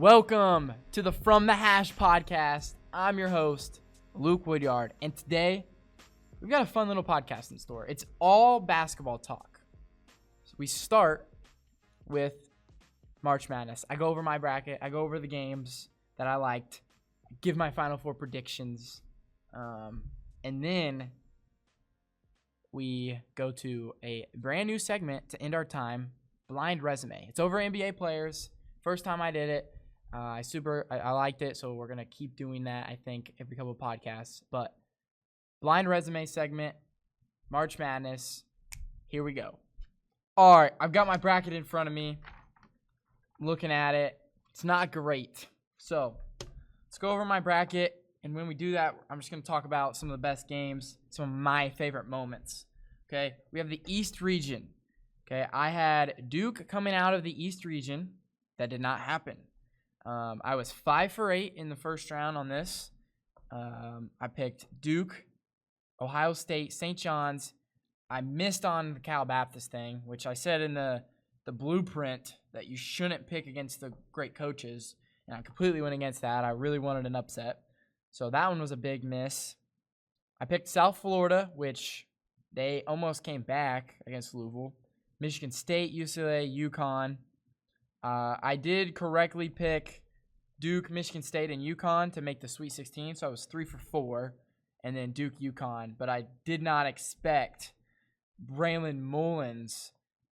Welcome to the From the Hash podcast. I'm your host, Luke Woodyard, and today we've got a fun little podcast in store. It's all basketball talk. So we start with March Madness. I go over my bracket. I go over the games that I liked, give my Final Four predictions, and then we go to a brand new segment to end our time, Blind Resume. It's over NBA players. First time I did it. I liked it, so we're going to keep doing that, I think, every couple of podcasts. But Blind Resume segment, March Madness, here we go. All right, I've got my bracket in front of me. I'm looking at it. It's not great. So let's go over my bracket, and when we do that, I'm just going to talk about some of the best games, some of my favorite moments. Okay, we have the East region. Okay, I had Duke coming out of the East region. That did not happen. I was 5 for 8 in the first round on this. I picked Duke, Ohio State, St. John's. I missed on the Cal Baptist thing, which I said in the blueprint that you shouldn't pick against the great coaches, and I completely went against that. I really wanted an upset. So that one was a big miss. I picked South Florida, which they almost came back against Louisville. Michigan State, UCLA, UConn. I did correctly pick Duke, Michigan State, and UConn to make the Sweet 16, so I was 3 for 4, and then Duke, UConn. But I did not expect Braylon Mullins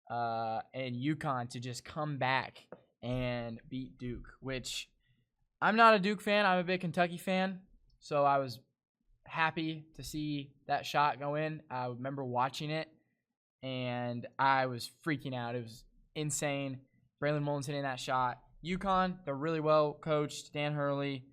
and UConn to just come back and beat Duke, which I'm not a Duke fan. I'm a big Kentucky fan, so I was happy to see that shot go in. I remember watching it, and I was freaking out. It was insane. Braylon Mullins hitting that shot. UConn, they're really well coached. Dan Hurley,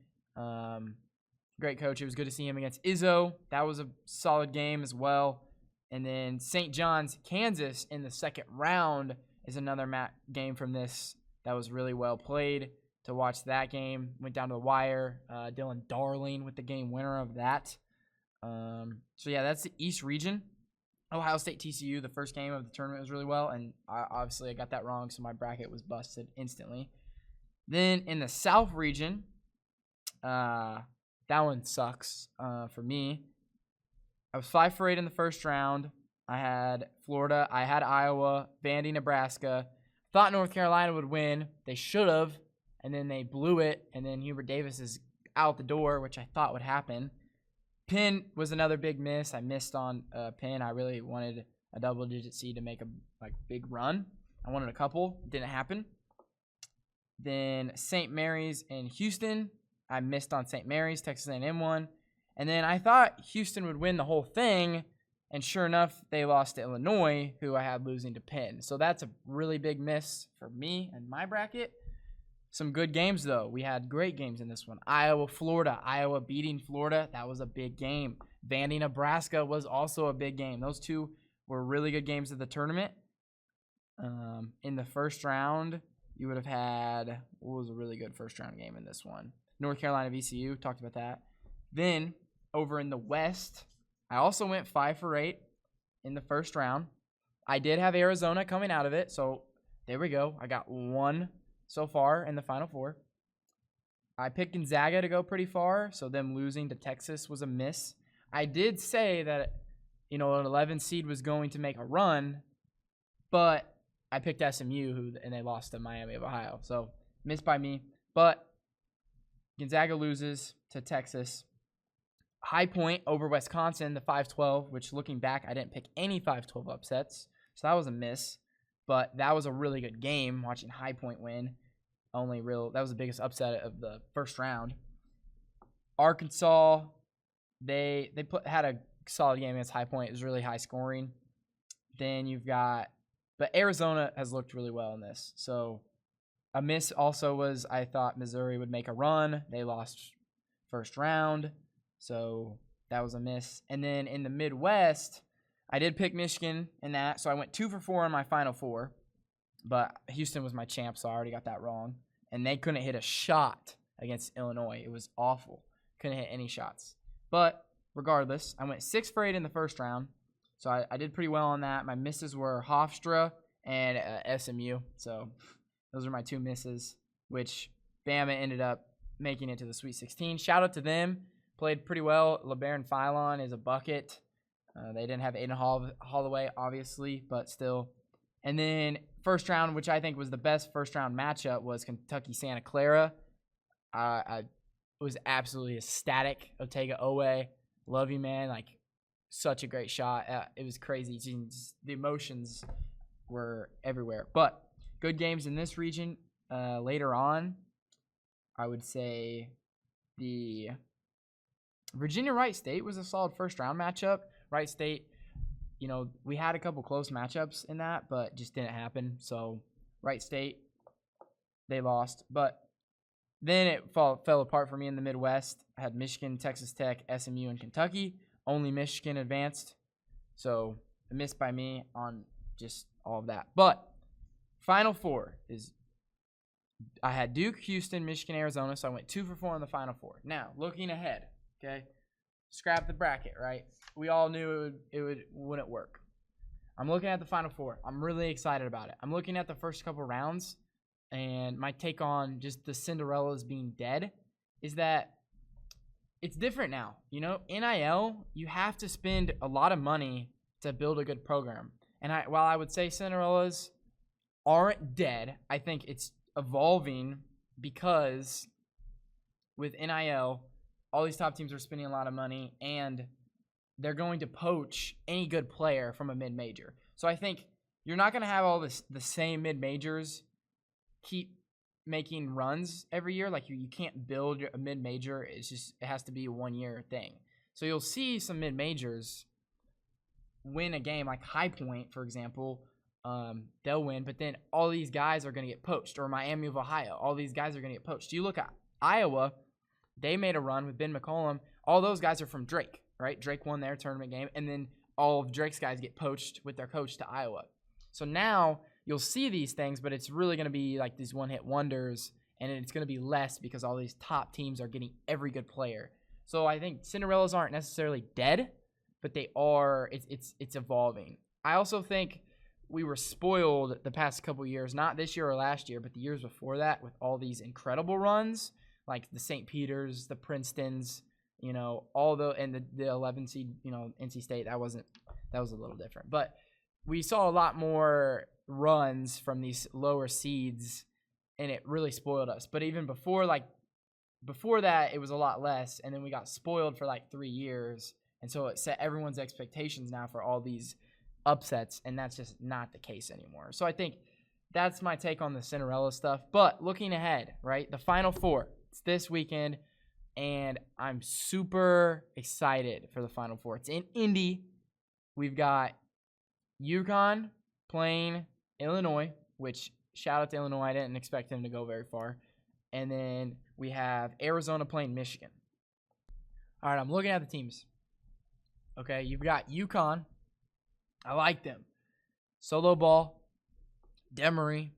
great coach. It was good to see him against Izzo. That was a solid game as well. And then St. John's, Kansas in the second round is another game from this that was really well played. To watch that game, went down to the wire. Dylan Darling with the game winner of that. So, yeah, that's the East region. Ohio State TCU, the first game of the tournament, was really well, and obviously I got that wrong, so my bracket was busted instantly. Then in the South region, that one sucks for me. I was 5 for 8 in the first round. I had Florida. I had Iowa, Vandy, Nebraska. Thought North Carolina would win. They should have, and then they blew it, and then Hubert Davis is out the door, which I thought would happen. Penn was another big miss. I missed on Penn. I really wanted a double-digit seed to make a big run. I wanted a couple. Didn't happen. Then St. Mary's and Houston. I missed on St. Mary's. Texas A&M won. And then I thought Houston would win the whole thing, and sure enough, they lost to Illinois, who I had losing to Penn. So that's a really big miss for me and my bracket. Some good games, though. We had great games in this one. Iowa, Florida. Iowa beating Florida. That was a big game. Vandy, Nebraska was also a big game. Those two were really good games of the tournament. In the first round, you would have had – what was a really good first-round game in this one? North Carolina, VCU. Talked about that. Then, over in the West, I also went 5 for 8 in the first round. I did have Arizona coming out of it, so there we go. I got one so far in the Final Four. I picked Gonzaga to go pretty far, so them losing to Texas was a miss. I did say that, an 11 seed was going to make a run, but I picked SMU, and they lost to Miami of Ohio. So, missed by me. But Gonzaga loses to Texas. High Point over Wisconsin, the 5-12, which looking back, I didn't pick any 5-12 upsets, so that was a miss. But that was a really good game, watching High Point win. That was the biggest upset of the first round. Arkansas, they had a solid game against High Point. It was really high scoring. Then but Arizona has looked really well in this. So a miss also was I thought Missouri would make a run. They lost first round, so that was a miss. And then in the Midwest, I did pick Michigan in that, so I went 2 for 4 in my Final Four. But Houston was my champ, so I already got that wrong. And they couldn't hit a shot against Illinois. It was awful. Couldn't hit any shots. But regardless, I went 6 for 8 in the first round, so I did pretty well on that. My misses were Hofstra and SMU, so those are my 2 misses, which Bama ended up making it to the Sweet 16. Shout out to them. Played pretty well. LeBaron Philon is a bucket. They didn't have Aiden Holloway, obviously, but still. And then first round, which I think was the best first round matchup, was Kentucky-Santa Clara. I was absolutely ecstatic. Otega Owe, love you, man. Like, such a great shot. It was crazy. The emotions were everywhere. But good games in this region. Later on, I would say the Virginia-Wright State was a solid first round matchup. Wright State, you know, we had a couple close matchups in that, but just didn't happen. So Wright State, they lost. But then it fell apart for me in the Midwest. I had Michigan, Texas Tech, SMU, and Kentucky. Only Michigan advanced. So a miss by me on just all of that. But Final Four is I had Duke, Houston, Michigan, Arizona. So I went 2 for 4 in the Final Four. Now, looking ahead, okay, scrap the bracket, right? We all knew it wouldn't work. I'm looking at the Final Four. I'm really excited about it. I'm looking at the first couple rounds, and my take on just the Cinderellas being dead is that it's different now. You know, NIL, you have to spend a lot of money to build a good program. And while I would say Cinderellas aren't dead, I think it's evolving because with NIL, all these top teams are spending a lot of money, and they're going to poach any good player from a mid-major. So I think you're not going to have all the same mid-majors keep making runs every year. Like you can't build a mid-major. It has to be a one-year thing. So you'll see some mid-majors win a game, like High Point, for example. They'll win, but then all these guys are going to get poached. Or Miami of Ohio, all these guys are going to get poached. You look at Iowa, they made a run with Ben McCollum. All those guys are from Drake, right? Drake won their tournament game, and then all of Drake's guys get poached with their coach to Iowa. So now you'll see these things, but it's really going to be like these one-hit wonders, and it's going to be less because all these top teams are getting every good player. So I think Cinderellas aren't necessarily dead, but they are. It's evolving. I also think we were spoiled the past couple years, not this year or last year, but the years before that, with all these incredible runs, like the St. Peter's, the Princetons, you know, and the 11 seed, you know, NC State. That was a little different, but we saw a lot more runs from these lower seeds, and it really spoiled us. But even before that, it was a lot less, and then we got spoiled for like 3 years, and so it set everyone's expectations now for all these upsets, and that's just not the case anymore. So I think that's my take on the Cinderella stuff. But looking ahead, right, the Final Four, it's this weekend, and I'm super excited for the Final Four. It's in Indy. We've got UConn playing Illinois, which shout out to Illinois. I didn't expect them to go very far. And then we have Arizona playing Michigan. All right, I'm looking at the teams. Okay, you've got UConn. I like them. Solo Ball, Demery,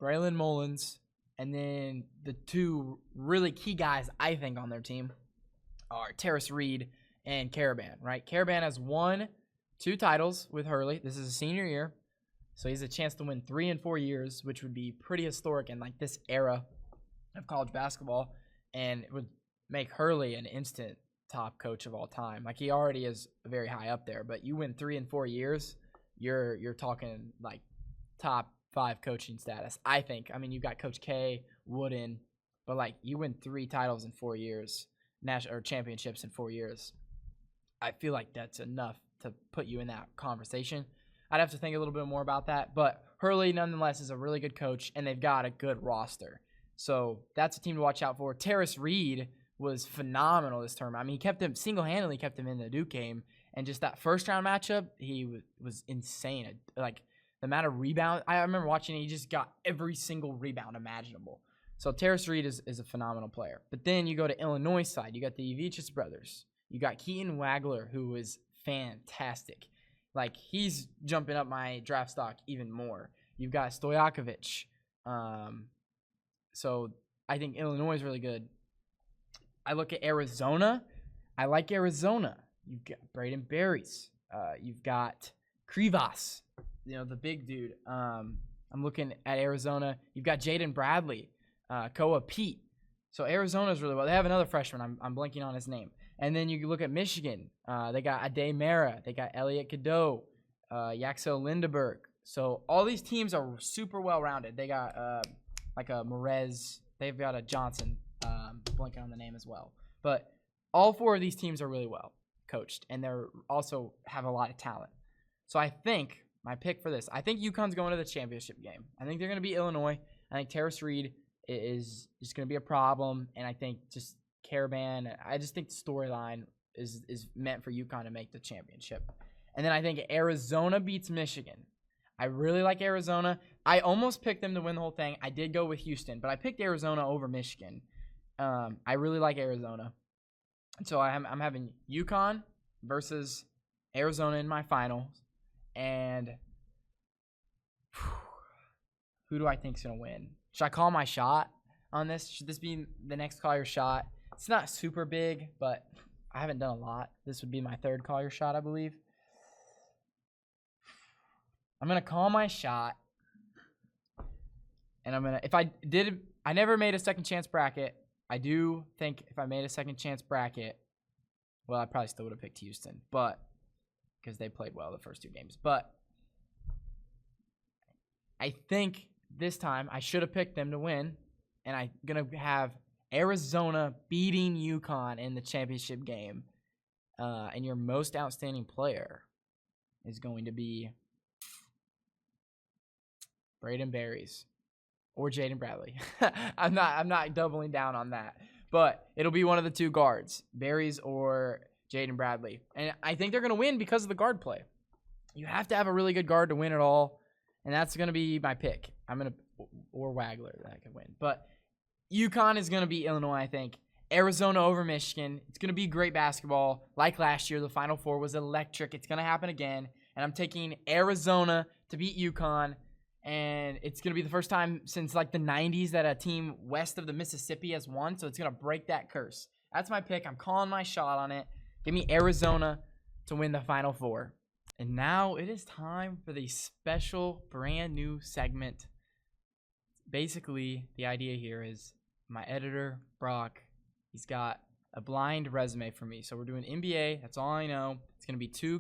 Braylon Mullins, and then the two really key guys I think on their team are Terrace Reed and Caravan, right? Caravan has won 2 titles with Hurley. This is a senior year, so he has a chance to win 3 in 4 years, which would be pretty historic in like this era of college basketball, and it would make Hurley an instant top coach of all time. Like, he already is very high up there, but you win 3 in 4 years, you're talking like top 5 coaching status, I think. I mean, you've got Coach K, Wooden, but like you win 3 titles in 4 years, national or championships in 4 years. I feel like that's enough to put you in that conversation. I'd have to think a little bit more about that, but Hurley nonetheless is a really good coach, and they've got a good roster. So that's a team to watch out for. Terrace Reed was phenomenal this tournament. I mean, he single-handedly kept him in the Duke game, and just that first-round matchup, he was insane. Like, the amount of rebound, I remember watching it, he just got every single rebound imaginable. So Terrace Reed is a phenomenal player. But then you go to Illinois side. You got the Ivichis brothers. You got Keaton Wagler, who is fantastic. Like, he's jumping up my draft stock even more. You've got Stojakovic. So I think Illinois is really good. I look at Arizona. I like Arizona. You've got Braden Berries. You've got Krivas, the big dude. I'm looking at Arizona. You've got Jaden Bradley, Koa Pete. So Arizona's really well. They have another freshman. I'm blanking on his name. And then you look at Michigan. They got Ade Mara. They got Elliot Cadeau, Yaxel Lindeberg. So all these teams are super well-rounded. They got like a Merez. They've got a Johnson. Blanking on the name as well. But all 4 of these teams are really well coached, and they're also have a lot of talent. So I think my pick for this, I think UConn's going to the championship game. I think they're going to beat Illinois. I think Terrace Reed is just going to be a problem, and I think just Caravan, I just think the storyline is meant for UConn to make the championship. And then I think Arizona beats Michigan. I really like Arizona. I almost picked them to win the whole thing. I did go with Houston, but I picked Arizona over Michigan. I really like Arizona. And so I'm having UConn versus Arizona in my finals. And who do I think is going to win? Should I call my shot on this? Should this be the next call your shot? It's not super big, but I haven't done a lot. This would be my 3rd call your shot, I believe. I'm going to call my shot. And I'm going to, I never made a second chance bracket. I do think if I made a second chance bracket, well, I probably still would have picked Houston, but because they played well the first 2 games. But I think this time I should have picked them to win, and I'm going to have Arizona beating UConn in the championship game. And your most outstanding player is going to be Braden Berries. Or Jaden Bradley. I'm not doubling down on that. But it'll be one of the 2 guards, Berries or Jaden Bradley. And I think they're going to win because of the guard play. You have to have a really good guard to win it all. And that's going to be my pick. Or Wagler that I can win. But UConn is going to beat Illinois, I think. Arizona over Michigan. It's going to be great basketball. Like last year, the Final Four was electric. It's going to happen again. And I'm taking Arizona to beat UConn. And it's going to be the first time since like the 90s that a team west of the Mississippi has won. So it's going to break that curse. That's my pick. I'm calling my shot on it. Give me Arizona to win the Final Four. And now it is time for the special brand new segment. Basically, the idea here is my editor, Brock, he's got a blind resume for me. So we're doing NBA. That's all I know. It's going to be 2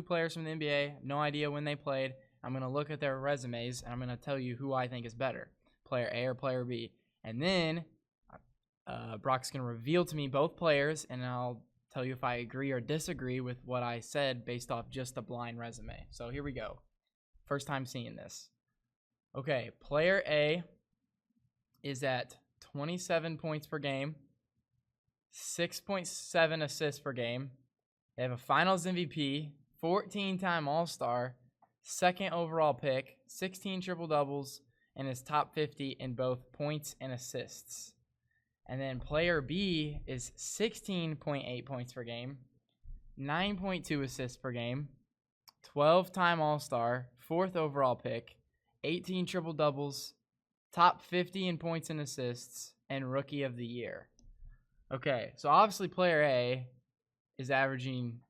players from the NBA. No idea when they played. I'm going to look at their resumes, and I'm going to tell you who I think is better, player A or player B. And then Brock's going to reveal to me both players, and I'll tell you if I agree or disagree with what I said based off just a blind resume. So here we go. First time seeing this. Okay, player A is at 27 points per game, 6.7 assists per game. They have a finals MVP, 14-time All-Star, 2nd overall pick, 16 triple-doubles, and is top 50 in both points and assists. And then player B is 16.8 points per game, 9.2 assists per game, 12-time All-Star, 4th overall pick, 18 triple-doubles, top 50 in points and assists, and Rookie of the Year. Okay, so obviously player A is averaging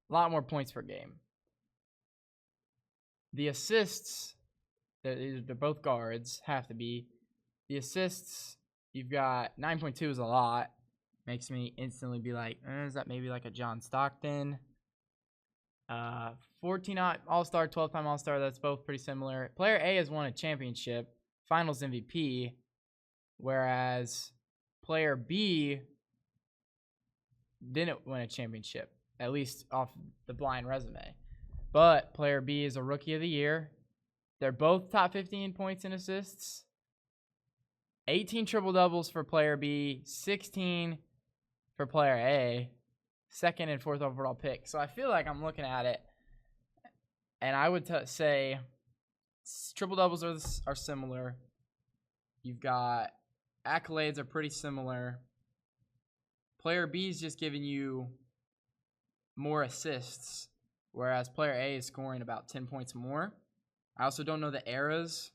a lot more points per game. The assists, they're both guards, have to be. The assists, you've got 9.2 is a lot. Makes me instantly be like, is that maybe like a John Stockton? 14 All-Star, 12-time All-Star, that's both pretty similar. Player A has won a championship, finals MVP, whereas player B didn't win a championship, at least off the blind resume. But player B is a Rookie of the Year. They're both top 15 points and assists. 18 triple-doubles for player B, 16 for player A, 2nd and 4th overall pick. So I feel like I'm looking at it, and I would say triple-doubles are similar. You've got accolades are pretty similar. Player B is just giving you more assists, whereas player A is scoring about 10 points more. I also don't know the eras.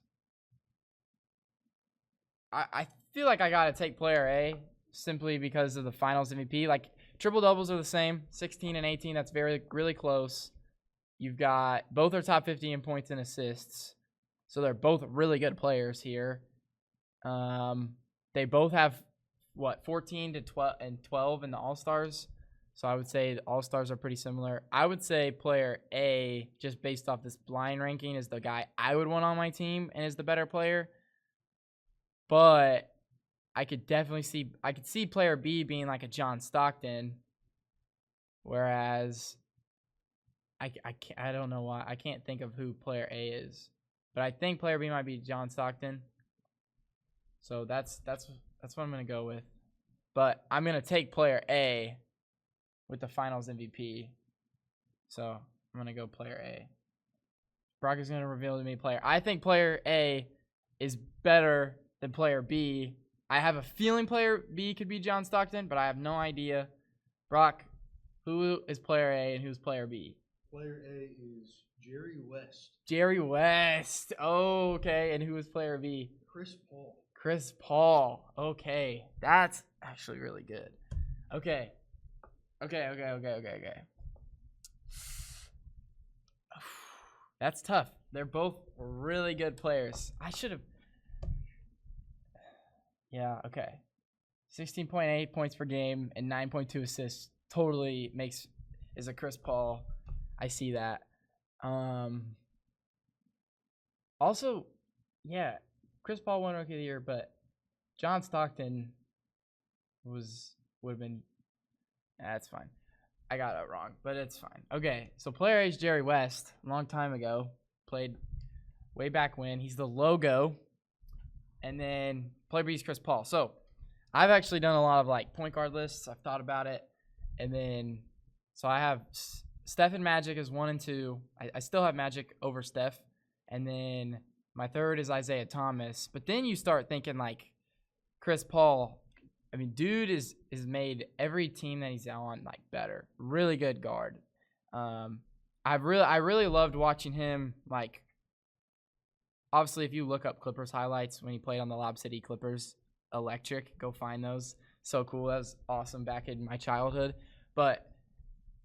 I feel like I got to take player A simply because of the finals MVP. Like, triple-doubles are the same, 16 and 18. That's really close. You've got both are top 50 in points and assists. So they're both really good players here. They both have 14 to 12 in the All-Stars. So I would say the All-Stars are pretty similar. I would say player A, just based off this blind ranking, is the guy I would want on my team and is the better player. But I could definitely see player B being like a John Stockton, whereas I don't know why. I can't think of who player A is. But I think player B might be John Stockton. So that's what I'm going to go with. But I'm going to take player A with the finals MVP. So I'm going to go player A. Brock is going to reveal to me player. I think player A is better than player B. I have a feeling player B could be John Stockton, but I have no idea. Brock, who is player A and who's player B? Player A is Jerry West. Jerry West. Oh, okay. And who is player B? Chris Paul. Chris Paul. Okay. That's actually really good. Okay. That's tough. They're both really good players. I should have. Yeah, okay. 16.8 points per game and 9.2 assists totally is a Chris Paul. I see that. Also, yeah, Chris Paul won Rookie of the Year, but John Stockton would have been. That's fine. I got it wrong, but it's fine. Okay, so player A is Jerry West. A long time ago, played way back when. He's the logo, and then player B is Chris Paul. So I've actually done a lot of like point guard lists. I've thought about it, and then so I have Steph and Magic is 1 and 2. I still have Magic over Steph, and then my third is Isaiah Thomas. But then you start thinking like Chris Paul. I mean, dude is made every team that he's on like better. Really good guard. I really loved watching him. Like, obviously, if you look up Clippers highlights when he played on the Lob City Clippers, electric. Go find those. So cool. That was awesome back in my childhood. But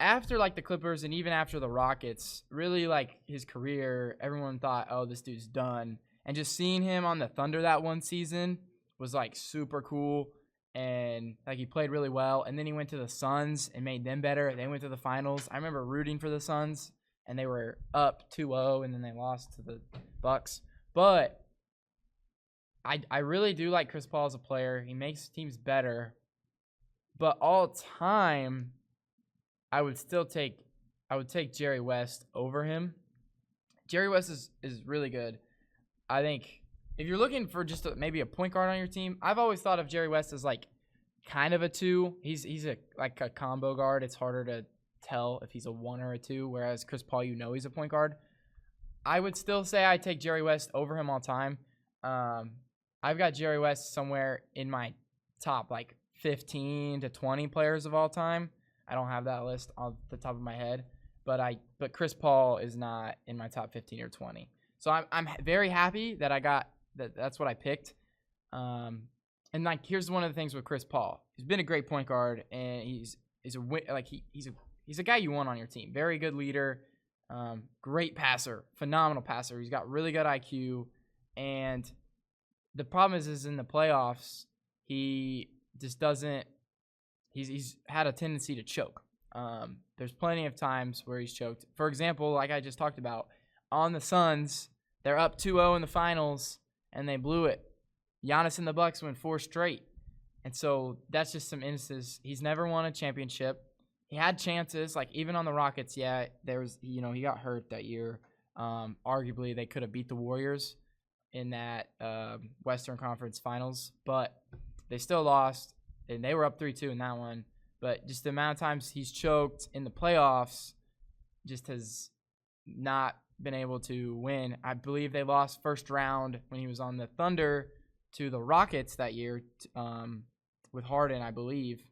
after like the Clippers and even after the Rockets, really like his career, everyone thought, oh, this dude's done. And just seeing him on the Thunder that one season was like super cool. And like he played really well. And then he went to the Suns and made them better. They went to the finals. I remember rooting for the Suns, and they were up 2-0, and then they lost to the Bucks. But I really do like Chris Paul as a player. He makes teams better. But all time, I would take Jerry West over him. Jerry West is really good. I think if you're looking for just maybe a point guard on your team, I've always thought of Jerry West as like kind of a 2. He's a combo guard. It's harder to tell if he's a 1 or a 2, whereas Chris Paul, he's a point guard. I would still say I take Jerry West over him all time. I've got Jerry West somewhere in my top like 15 to 20 players of all time. I don't have that list off the top of my head, but Chris Paul is not in my top 15 or 20. So I'm very happy that I got that's what I picked. And like here's one of the things with Chris Paul. He's been a great point guard, and he's a guy you want on your team. Very good leader, great passer, phenomenal passer. He's got really good IQ, and the problem is in the playoffs he just doesn't. He's had a tendency to choke. There's plenty of times where he's choked. For example, like I just talked about, on the Suns, they're up 2-0 in the finals, and they blew it. Giannis and the Bucks went 4 straight. And so that's just some instances. He's never won a championship. He had chances, like even on the Rockets, yeah, he got hurt that year. Arguably, they could have beat the Warriors in that Western Conference Finals, but they still lost. And they were up 3-2 in that one. But just the amount of times he's choked in the playoffs just has not been able to win. I believe they lost first round when he was on the Thunder to the Rockets that year with Harden, I believe.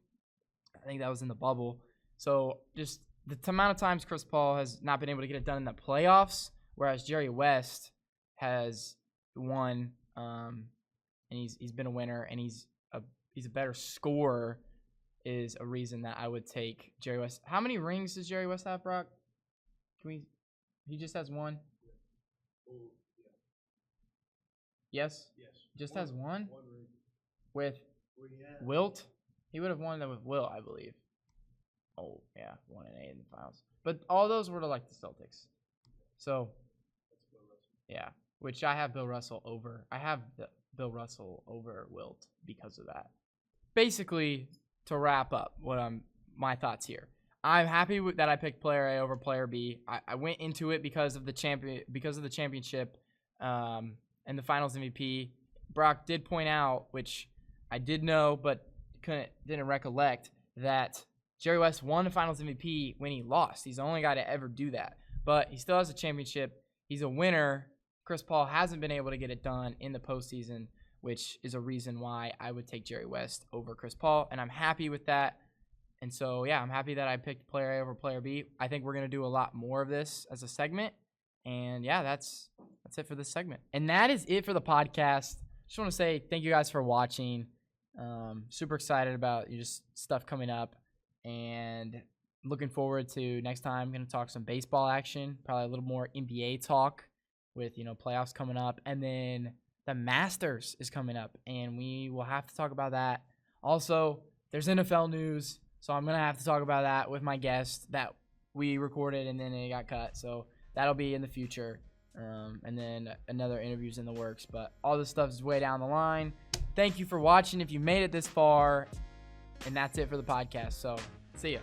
I think that was in the bubble. So just the amount of times Chris Paul has not been able to get it done in the playoffs, whereas Jerry West has won, and he's been a winner, and he's a better scorer, is a reason that I would take Jerry West. How many rings does Jerry West have, Brock? He just has 1? Yes? Yes. Just has 1? 1 ring. With Where you at? Wilt. He would have won that with Wilt, I believe. Oh, yeah. 1-8 in the finals. But all those were to like the Celtics. So, yeah. Which I have Bill Russell over. I have Bill Russell over Wilt because of that. Basically, to wrap up my thoughts here. I'm happy that I picked player A over player B. I went into it because of the championship and the Finals MVP. Brock did point out, which I did know but didn't recollect, that Jerry West won the Finals MVP when he lost. He's the only guy to ever do that. But he still has a championship. He's a winner. Chris Paul hasn't been able to get it done in the postseason, which is a reason why I would take Jerry West over Chris Paul, and I'm happy with that. And so, yeah, I'm happy that I picked player A over player B. I think we're going to do a lot more of this as a segment. And, yeah, that's it for this segment. And that is it for the podcast. Just want to say thank you guys for watching. Super excited about just stuff coming up. And looking forward to next time. I'm going to talk some baseball action, probably a little more NBA talk with, playoffs coming up. And then the Masters is coming up, and we will have to talk about that. Also, there's NFL news. So I'm going to have to talk about that with my guest that we recorded and then it got cut. So that'll be in the future. And then another interview's in the works. But all this stuff is way down the line. Thank you for watching if you made it this far. And that's it for the podcast. So see ya.